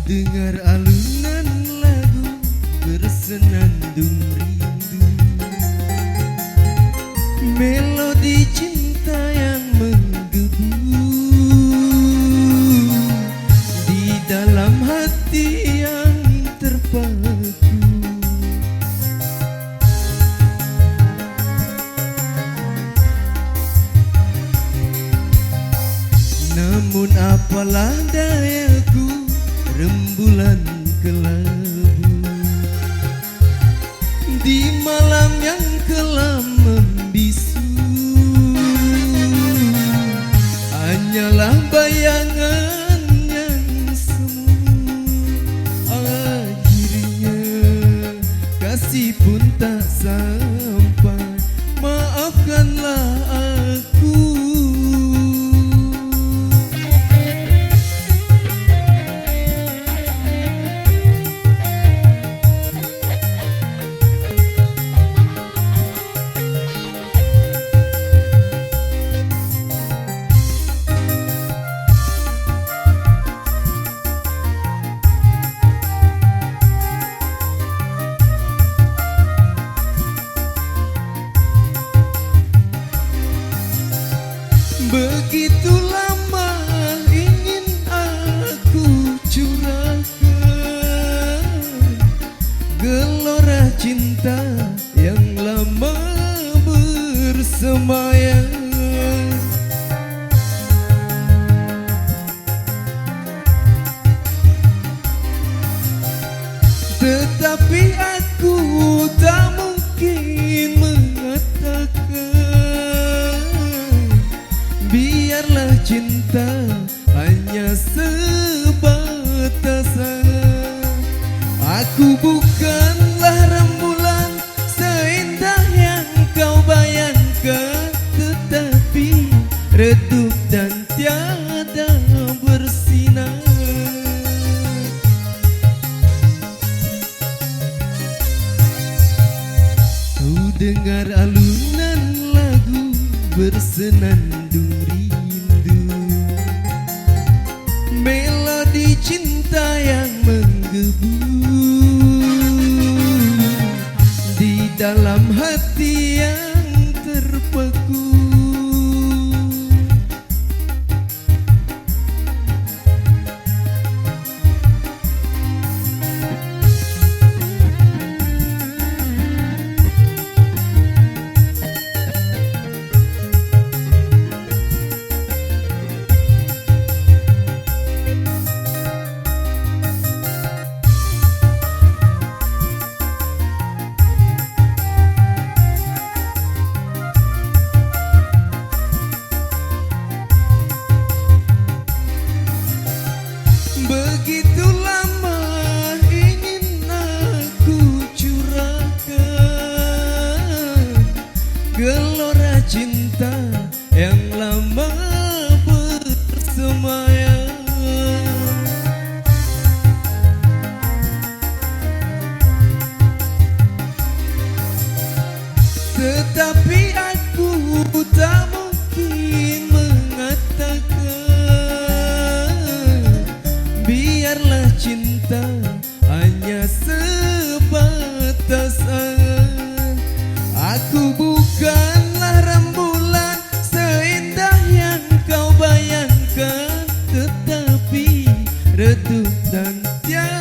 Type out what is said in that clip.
dengar alunan lagu bersenandung rindu, melodi cinta yang menggebu di dalam hati yang terpaku. Namun apalah dayaku, rembulan kelabu di malam yang kelam membisu, hanyalah bayangan yang semu. Akhirnya kasih pun tak sampai, maafkanlah aku. Begitu lama ingin aku curahkan gelora cinta yang lama bersemayam, tetapi aku tak mungkin mengatakan biarlah cinta hanya sebatas. Aku bukanlah rembulan seindah yang kau bayangkan, tetapi redup dan tiada bersinar. Kau dengar alunan lagu bersenandung rindu, melodi cinta yang menggebu di dalam hati yang terpaku. Begitu lama ingin aku curahkan gelora cinta yang lama bersemayam, tetapi aku tak mungkin mengatakan biarlah cinta hanya sebatas. Aku bukanlah rembulan seindah yang kau bayangkan, tetapi redup dan tiada